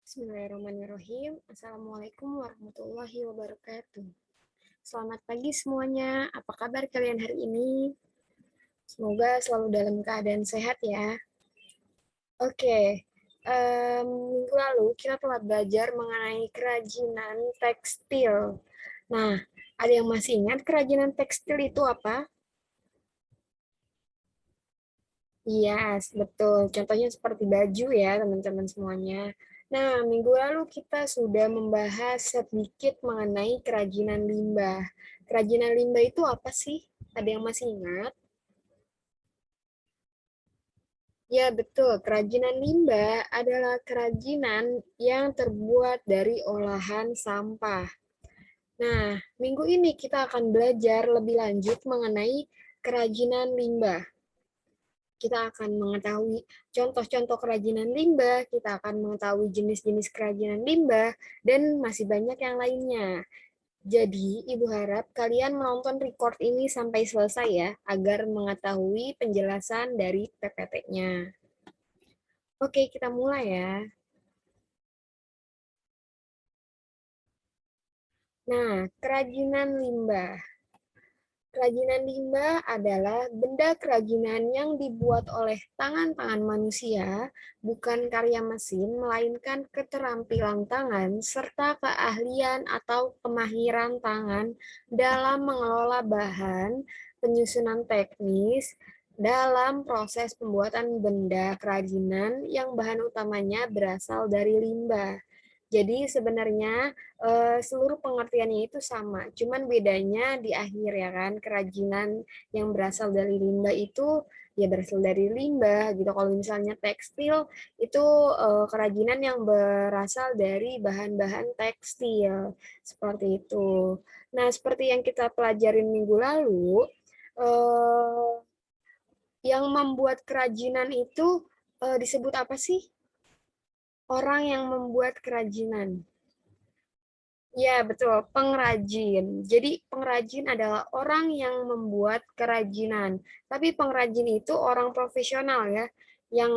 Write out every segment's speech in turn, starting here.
Bismillahirrahmanirrahim. Assalamualaikum warahmatullahi wabarakatuh. Selamat pagi semuanya. Apa kabar kalian hari ini? Semoga selalu dalam keadaan sehat ya. Oke, minggu lalu kita telah belajar mengenai kerajinan tekstil. Nah, ada yang masih ingat kerajinan tekstil itu apa? Iya, betul. Contohnya seperti baju ya, teman-teman semuanya. Nah, minggu lalu kita sudah membahas sedikit mengenai kerajinan limbah. Kerajinan limbah itu apa sih? Ada yang masih ingat? Ya, betul. Kerajinan limbah adalah kerajinan yang terbuat dari olahan sampah. Nah, minggu ini kita akan belajar lebih lanjut mengenai kerajinan limbah. Kita akan mengetahui contoh-contoh kerajinan limbah, kita akan mengetahui jenis-jenis kerajinan limbah, dan masih banyak yang lainnya. Jadi, Ibu harap kalian menonton record ini sampai selesai ya, agar mengetahui penjelasan dari PPT-nya. Oke, kita mulai ya. Nah, kerajinan limbah. Kerajinan limbah adalah benda kerajinan yang dibuat oleh tangan-tangan manusia, bukan karya mesin, melainkan keterampilan tangan serta keahlian atau kemahiran tangan dalam mengelola bahan, penyusunan teknis, dalam proses pembuatan benda kerajinan yang bahan utamanya berasal dari limbah. Jadi sebenarnya seluruh pengertiannya itu sama, cuman bedanya di akhir ya kan, kerajinan yang berasal dari limbah itu ya berasal dari limbah gitu. Kalau misalnya tekstil itu kerajinan yang berasal dari bahan-bahan tekstil seperti itu. Nah, seperti yang kita pelajarin minggu lalu, eh, yang membuat kerajinan itu disebut apa sih? Orang yang membuat kerajinan. Ya, betul. Pengrajin. Jadi, pengrajin adalah orang yang membuat kerajinan. Tapi pengrajin itu orang profesional ya, yang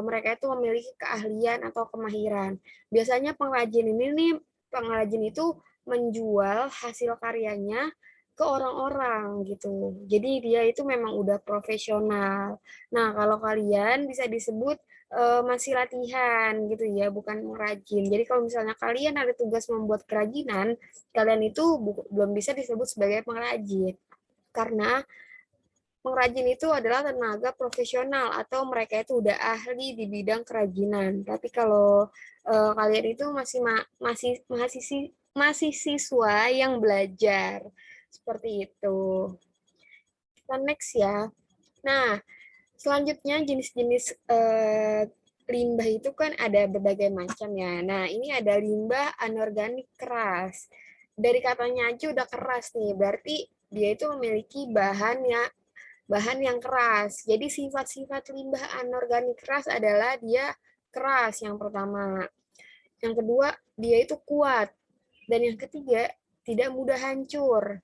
mereka itu memiliki keahlian atau kemahiran. Biasanya pengrajin ini nih, pengrajin itu menjual hasil karyanya ke orang-orang gitu. Jadi dia itu memang udah profesional. Nah, kalau kalian bisa disebut masih latihan gitu ya, bukan merajin. Jadi kalau misalnya kalian ada tugas membuat kerajinan, kalian itu belum bisa disebut sebagai pengrajin. Karena pengrajin itu adalah tenaga profesional atau mereka itu udah ahli di bidang kerajinan. Tapi kalau kalian itu masih siswa yang belajar seperti itu. Kita next ya. Nah, selanjutnya jenis-jenis limbah itu kan ada berbagai macam ya. Nah, ini ada limbah anorganik keras. Dari katanya aja udah keras nih, berarti dia itu memiliki bahan yang keras. Jadi sifat-sifat limbah anorganik keras adalah dia keras yang pertama. Yang kedua, dia itu kuat. Dan yang ketiga, tidak mudah hancur.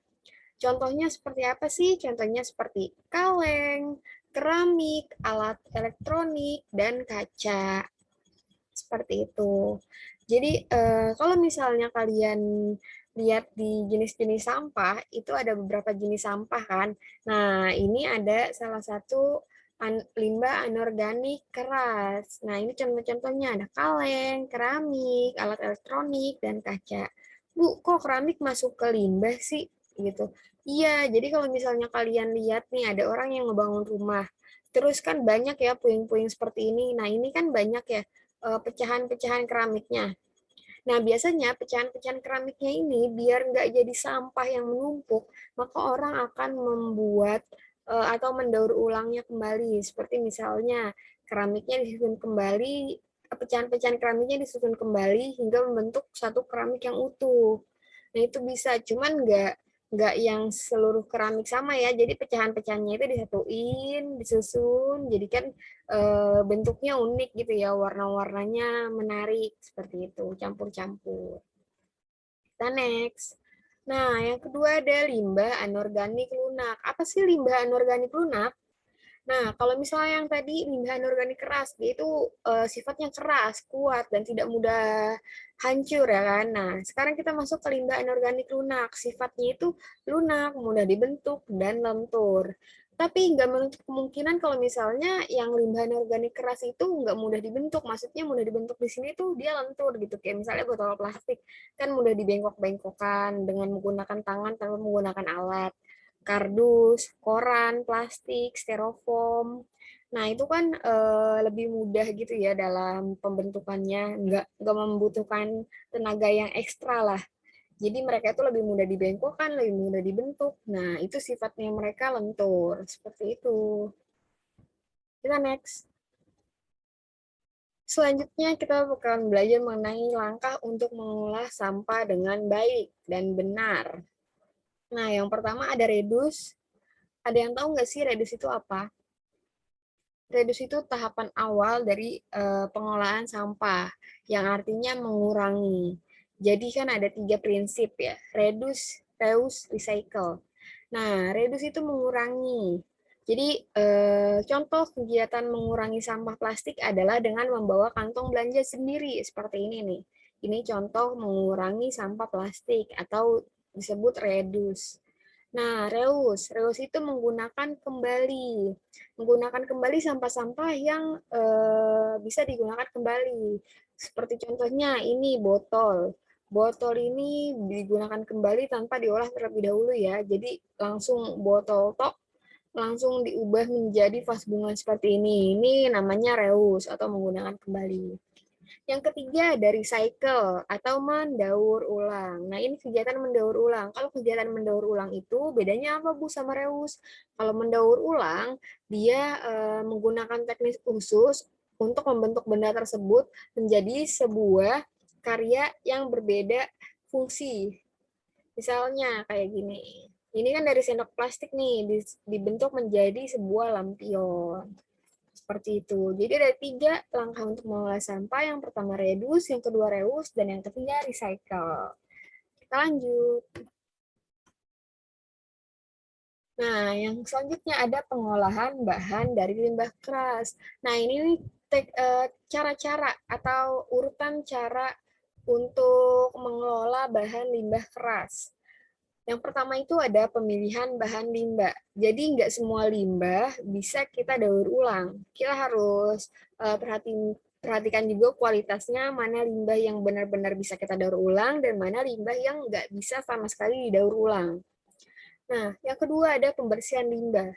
Contohnya seperti apa sih? Contohnya seperti kaleng, keramik, alat elektronik, dan kaca. Seperti itu. Jadi, kalau misalnya kalian lihat di jenis-jenis sampah, itu ada beberapa jenis sampah kan. Nah, ini ada salah satu limbah anorganik keras. Nah, ini contoh-contohnya ada kaleng, keramik, alat elektronik, dan kaca. Bu, kok keramik masuk ke limbah sih? Gitu. Iya, jadi kalau misalnya kalian lihat nih ada orang yang ngebangun rumah, terus kan banyak ya puing-puing seperti ini. Nah, ini kan banyak ya pecahan-pecahan keramiknya. Nah, biasanya pecahan-pecahan keramiknya ini biar nggak jadi sampah yang menumpuk, maka orang akan membuat atau mendaur ulangnya kembali. Seperti misalnya keramiknya disusun kembali, pecahan-pecahan keramiknya disusun kembali hingga membentuk satu keramik yang utuh. Nah, itu bisa, cuman nggak yang seluruh keramik sama ya. Jadi pecahan-pecahannya itu disatuin, disusun, jadi kan bentuknya unik gitu ya, warna-warnanya menarik seperti itu, campur-campur. Kita next. Nah, yang kedua ada limbah anorganik lunak. Apa sih limbah anorganik lunak? Nah, kalau misalnya yang tadi limbah anorganik keras, dia itu sifatnya keras, kuat, dan tidak mudah hancur ya kan. Nah, sekarang kita masuk ke limbah anorganik lunak. Sifatnya itu lunak, mudah dibentuk, dan lentur. Tapi nggak menutup kemungkinan kalau misalnya yang limbah anorganik keras itu nggak mudah dibentuk. Maksudnya mudah dibentuk di sini tuh dia lentur gitu. Kayak misalnya botol plastik, kan mudah dibengkok-bengkokkan dengan menggunakan tangan tanpa menggunakan alat. Kardus, koran, plastik, styrofoam. Nah, itu kan lebih mudah gitu ya dalam pembentukannya, nggak membutuhkan tenaga yang ekstra lah. Jadi mereka itu lebih mudah dibengkokkan, lebih mudah dibentuk. Nah, itu sifatnya mereka lentur, seperti itu. Kita next. Selanjutnya kita akan belajar mengenai langkah untuk mengolah sampah dengan baik dan benar. Nah, yang pertama ada redus. Ada yang tahu nggak sih redus itu apa? Redus itu tahapan awal dari pengolahan sampah, yang artinya mengurangi. Jadi kan ada 3 prinsip ya, reduce, reuse, recycle. Nah, reduce itu mengurangi. Jadi contoh kegiatan mengurangi sampah plastik adalah dengan membawa kantong belanja sendiri, seperti ini nih. Ini contoh mengurangi sampah plastik atau disebut reduce. Nah, reus itu menggunakan kembali sampah-sampah yang bisa digunakan kembali. Seperti contohnya ini botol. Botol ini digunakan kembali tanpa diolah terlebih dahulu ya. Jadi langsung botol tok langsung diubah menjadi vas bunga seperti ini. Ini namanya reus atau menggunakan kembali. Yang ketiga dari cycle atau mendaur ulang. Nah, ini kegiatan mendaur ulang. Kalau kegiatan mendaur ulang itu bedanya apa Bu sama reus? Kalau mendaur ulang, dia menggunakan teknik khusus untuk membentuk benda tersebut menjadi sebuah karya yang berbeda fungsi. Misalnya kayak gini. Ini kan dari sendok plastik nih, dibentuk menjadi sebuah lampion. Seperti itu. Jadi ada 3 langkah untuk mengolah sampah. Yang pertama reduce, yang kedua reuse, dan yang ketiga recycle. Kita lanjut. Nah, yang selanjutnya ada pengolahan bahan dari limbah keras. Nah, ini cara-cara atau urutan cara untuk mengelola bahan limbah keras. Yang pertama itu ada pemilihan bahan limbah. Jadi nggak semua limbah bisa kita daur ulang. Kita harus perhatikan juga kualitasnya, mana limbah yang benar-benar bisa kita daur ulang dan mana limbah yang nggak bisa sama sekali didaur ulang. Nah, yang kedua ada pembersihan limbah.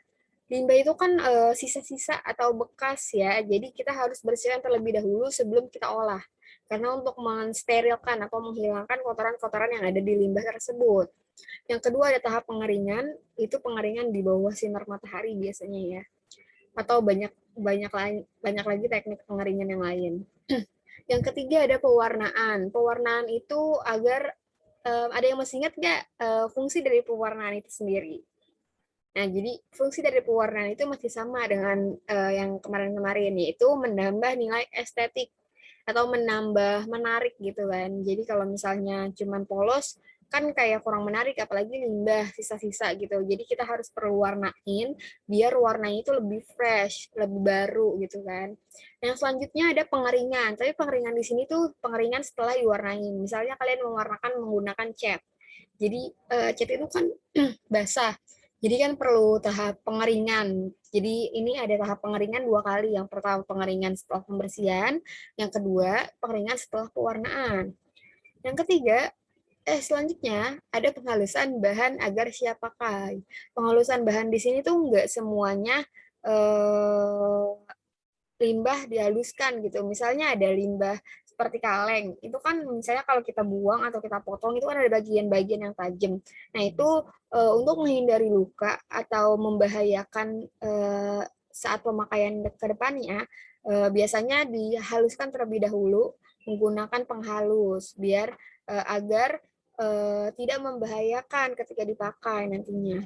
Limbah itu kan sisa-sisa atau bekas ya, jadi kita harus bersihkan terlebih dahulu sebelum kita olah. Karena untuk mensterilkan atau menghilangkan kotoran-kotoran yang ada di limbah tersebut. Yang kedua ada tahap pengeringan, itu pengeringan di bawah sinar matahari biasanya ya. Atau banyak banyak banyak lagi teknik pengeringan yang lain. Yang ketiga ada pewarnaan. Pewarnaan itu agar ada yang masih ingat nggak fungsi dari pewarnaan itu sendiri? Nah, jadi fungsi dari pewarnaan itu masih sama dengan yang kemarin-kemarin, yaitu menambah nilai estetik atau menambah menarik gitu kan. Jadi kalau misalnya cuman polos kan kayak kurang menarik, apalagi limbah sisa-sisa gitu. Jadi kita harus perlu warnain biar warnanya itu lebih fresh, lebih baru gitu kan. Yang selanjutnya ada pengeringan. Tapi pengeringan di sini tuh pengeringan setelah diwarnain. Misalnya kalian mewarnakan menggunakan cat. Jadi cat itu kan basah. Jadi kan perlu tahap pengeringan. Jadi ini ada tahap pengeringan 2 kali. Yang pertama pengeringan setelah pembersihan, yang kedua pengeringan setelah pewarnaan. Yang ketiga, selanjutnya ada penghalusan bahan agar siap pakai. Penghalusan bahan di sini tuh nggak semuanya eh, limbah dihaluskan gitu. Misalnya ada limbah seperti kaleng, itu kan misalnya kalau kita buang atau kita potong itu kan ada bagian-bagian yang tajam. Nah itu untuk menghindari luka atau membahayakan saat pemakaian ke depannya, biasanya dihaluskan terlebih dahulu menggunakan penghalus biar agar tidak membahayakan ketika dipakai nantinya.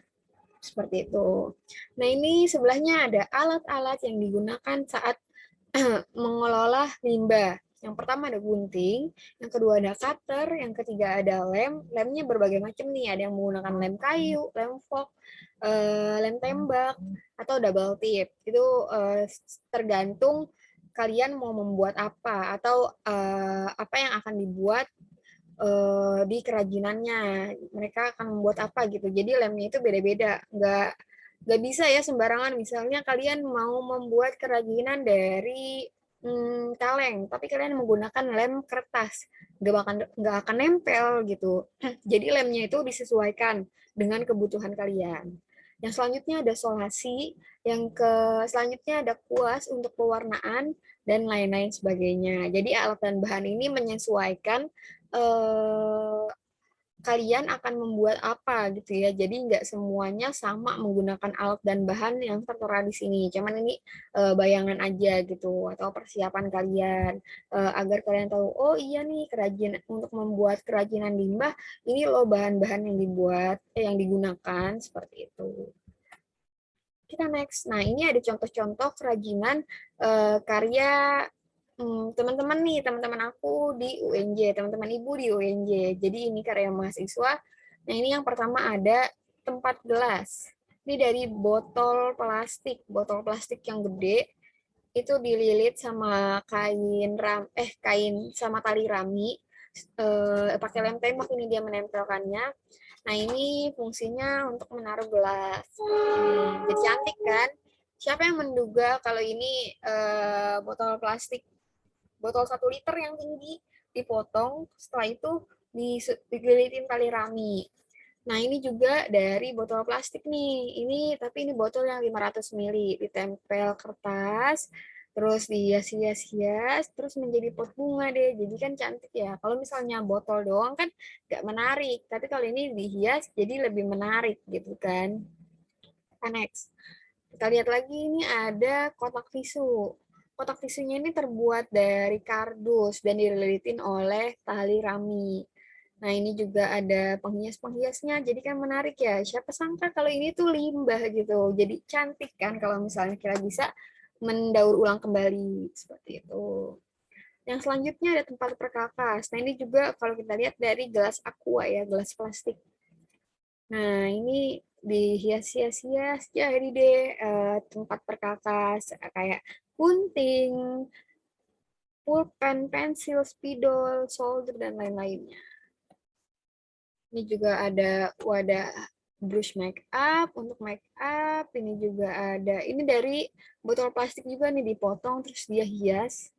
Seperti itu. Nah, ini sebelahnya ada alat-alat yang digunakan saat mengelola limbah. Yang pertama ada gunting, yang kedua ada cutter, yang ketiga ada lem. Lemnya berbagai macam nih, ada yang menggunakan lem kayu, lem fork, lem tembak, atau double tip. Itu tergantung kalian mau membuat apa, atau apa yang akan dibuat di kerajinannya. Mereka akan membuat apa gitu. Jadi lemnya itu beda-beda, nggak bisa ya sembarangan. Misalnya kalian mau membuat kerajinan dari kaleng, tapi kalian menggunakan lem kertas, nggak akan nempel gitu. Jadi lemnya itu disesuaikan dengan kebutuhan kalian. Yang selanjutnya ada solasi, yang selanjutnya ada kuas untuk pewarnaan dan lain-lain sebagainya. Jadi alat dan bahan ini menyesuaikan eh, kalian akan membuat apa gitu ya. Jadi nggak semuanya sama menggunakan alat dan bahan yang tertera di sini. Cuman ini bayangan aja gitu, atau persiapan kalian agar kalian tahu, oh iya nih kerajinan untuk membuat kerajinan limbah ini loh bahan-bahan yang yang digunakan seperti itu. Kita next. Nah, ini ada contoh-contoh kerajinan karya teman-teman nih, teman-teman aku di UNJ, teman-teman ibu di UNJ. Jadi ini karya mahasiswa. Nah, ini yang pertama ada tempat gelas. Ini dari botol plastik yang gede, itu dililit sama kain sama tali rami, pakai lem tembak ini dia menempelkannya. Nah, ini fungsinya untuk menaruh gelas. Jadi cantik kan? Siapa yang menduga kalau ini botol plastik, botol 1 liter yang tinggi, dipotong, setelah itu dililitin tali rami. Nah, ini juga dari botol plastik nih. Tapi ini botol yang 500 ml, ditempel kertas, terus dihias-hias-hias, terus menjadi pot bunga deh. Jadi kan cantik ya. Kalau misalnya botol doang kan nggak menarik, tapi kalau ini dihias jadi lebih menarik gitu kan. Kita next. Kita lihat lagi, ini ada kotak tisu. Kotak tisunya ini terbuat dari kardus dan dililitin oleh tali rami. Nah, ini juga ada penghias-penghiasnya, jadi kan menarik ya. Siapa sangka kalau ini tuh limbah gitu. Jadi cantik kan kalau misalnya kita bisa mendaur ulang kembali seperti itu. Yang selanjutnya ada tempat perkakas. Nah, ini juga kalau kita lihat dari gelas aqua ya, gelas plastik. Nah, ini dihias-hias-hias jadi deh tempat perkakas kayak gunting, pulpen, pensil, spidol, solder, dan lain-lainnya. Ini juga ada wadah brush make up untuk make up. Ini juga ada, ini dari botol plastik juga nih, dipotong terus dia hias.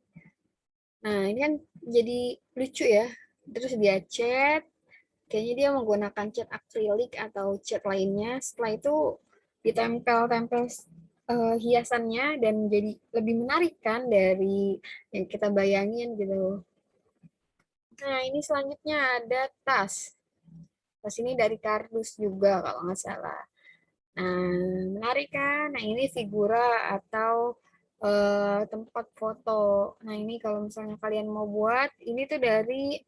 Nah, ini kan jadi lucu ya. Terus dia cat, kayaknya dia menggunakan cat akrilik atau cat lainnya. Setelah itu ditempel-tempel hiasannya dan jadi lebih menarik kan dari yang kita bayangin gitu. Nah, ini selanjutnya ada tas. Tas ini dari kardus juga kalau nggak salah. Nah, menarik kan? Nah, ini figura atau tempat foto. Nah, ini kalau misalnya kalian mau buat, ini tuh dari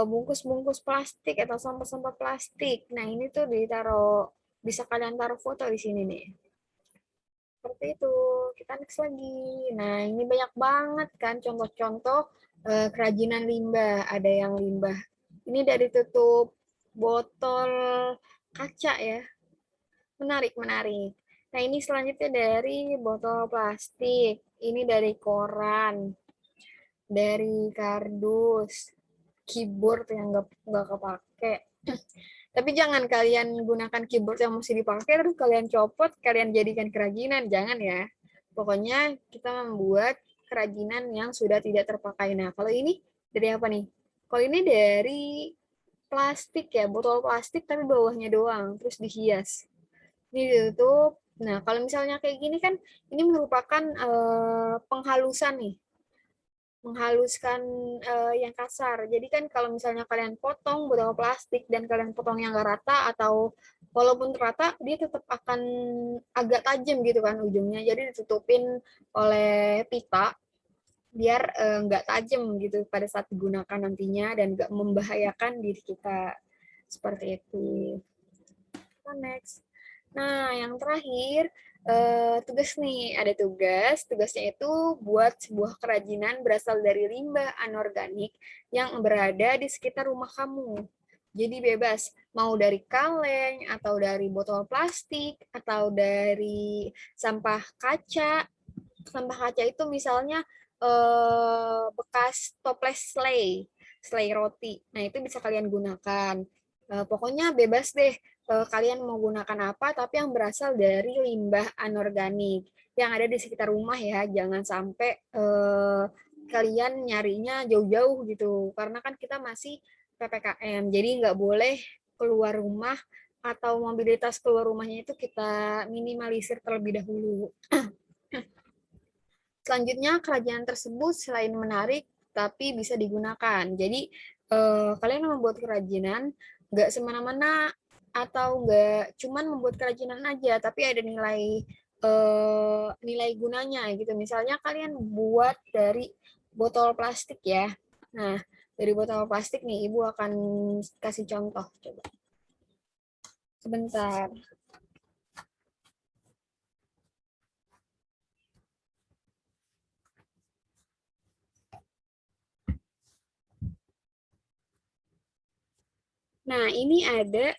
bungkus-bungkus plastik atau sampah-sampah plastik. Nah, ini tuh bisa kalian taruh foto di sini nih. Seperti itu. Kita next lagi. Nah, ini banyak banget kan contoh-contoh kerajinan limbah. Ada yang limbah. Ini dari tutup botol kaca ya. Menarik, menarik. Nah, ini selanjutnya dari botol plastik. Ini dari koran, dari kardus, keyboard yang nggak kepake. Tapi jangan kalian gunakan keyboard yang masih dipakai, terus kalian copot, kalian jadikan kerajinan. Jangan ya. Pokoknya kita membuat kerajinan yang sudah tidak terpakai. Nah, kalau ini dari apa nih? Kalau ini dari plastik ya, botol plastik tapi bawahnya doang, terus dihias. Ini ditutup. Nah, kalau misalnya kayak gini kan, ini merupakan penghalusan nih, menghaluskan yang kasar. Jadi kan kalau misalnya kalian potong botol plastik dan kalian potong yang nggak rata, atau walaupun rata, dia tetap akan agak tajam gitu kan ujungnya. Jadi ditutupin oleh pita biar nggak tajam gitu pada saat digunakan nantinya dan nggak membahayakan diri kita. Seperti itu. Next. Nah, yang terakhir tugas nih, ada tugas. Tugasnya itu buat sebuah kerajinan berasal dari limbah anorganik yang berada di sekitar rumah kamu. Jadi bebas, mau dari kaleng, atau dari botol plastik, atau dari sampah kaca. Sampah kaca itu misalnya bekas toples selai roti. Nah, itu bisa kalian gunakan. Pokoknya bebas deh, kalian mau gunakan apa, tapi yang berasal dari limbah anorganik yang ada di sekitar rumah ya. Jangan sampai kalian nyarinya jauh-jauh gitu, karena kan kita masih PPKM, jadi nggak boleh keluar rumah atau mobilitas keluar rumahnya itu kita minimalisir terlebih dahulu. Selanjutnya, kerajinan tersebut selain menarik, tapi bisa digunakan. Jadi, kalian membuat kerajinan, nggak semena-mena atau nggak cuman membuat kerajinan aja, tapi ada nilai gunanya gitu. Misalnya kalian buat dari botol plastik ya. Nah, dari botol plastik nih, Ibu akan kasih contoh. Coba. Sebentar. Nah, ini ada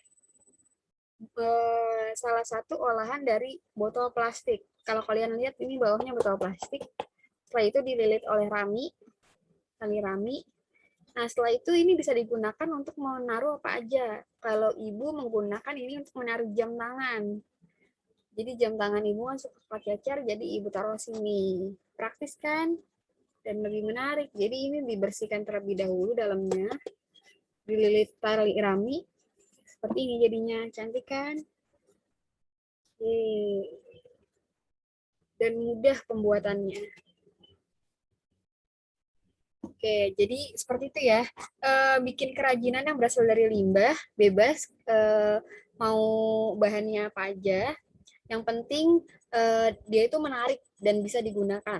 salah satu olahan dari botol plastik. Kalau kalian lihat ini bawahnya botol plastik. Setelah itu dililit oleh tali rami. Nah, setelah itu ini bisa digunakan untuk menaruh apa aja. Kalau ibu menggunakan ini untuk menaruh jam tangan. Jadi jam tangan ibu kan suka pakai cecer, jadi ibu taruh sini. Praktis kan? Dan lebih menarik. Jadi ini dibersihkan terlebih dahulu dalamnya. Dililit tali rami. Seperti ini jadinya. Cantik kan? Dan mudah pembuatannya. Oke, jadi seperti itu ya. Bikin kerajinan yang berasal dari limbah, bebas, mau bahannya apa aja. Yang penting dia itu menarik dan bisa digunakan.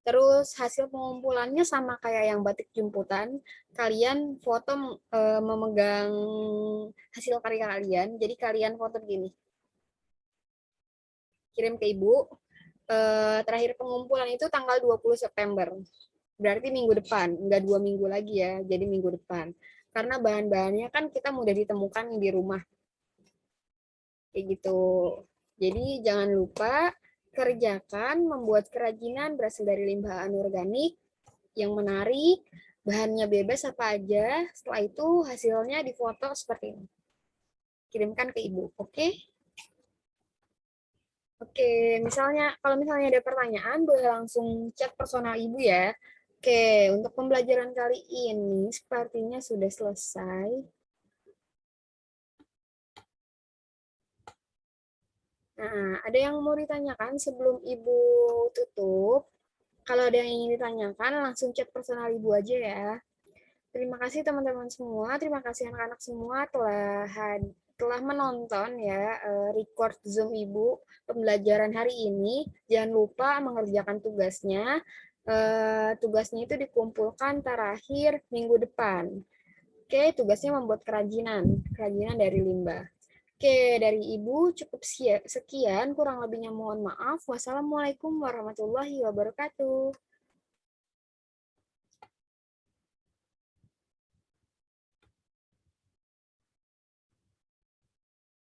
Terus hasil pengumpulannya sama kayak yang batik jemputan, kalian foto memegang hasil karya kalian. Jadi kalian foto begini, kirim ke ibu. Terakhir pengumpulan itu tanggal 20 September. Berarti minggu depan, enggak 2 minggu lagi ya, jadi minggu depan. Karena bahan-bahannya kan kita mudah ditemukan di rumah, kayak gitu. Jadi jangan lupa kerjakan membuat kerajinan berasal dari limbah anorganik yang menarik, bahannya bebas apa aja. Setelah itu hasilnya difoto seperti ini. Kirimkan ke ibu, oke? Oke, kalau misalnya ada pertanyaan, boleh langsung chat personal ibu ya. Oke, untuk pembelajaran kali ini sepertinya sudah selesai. Nah, ada yang mau ditanyakan sebelum ibu tutup? Kalau ada yang ingin ditanyakan, langsung chat personal ibu aja ya. Terima kasih teman-teman semua, terima kasih anak-anak semua telah menonton ya record Zoom Ibu pembelajaran hari ini. Jangan lupa mengerjakan tugasnya. Tugasnya itu dikumpulkan terakhir minggu depan. Oke, tugasnya membuat kerajinan dari limbah. Oke, dari Ibu cukup sekian, kurang lebihnya mohon maaf. Wassalamualaikum warahmatullahi wabarakatuh.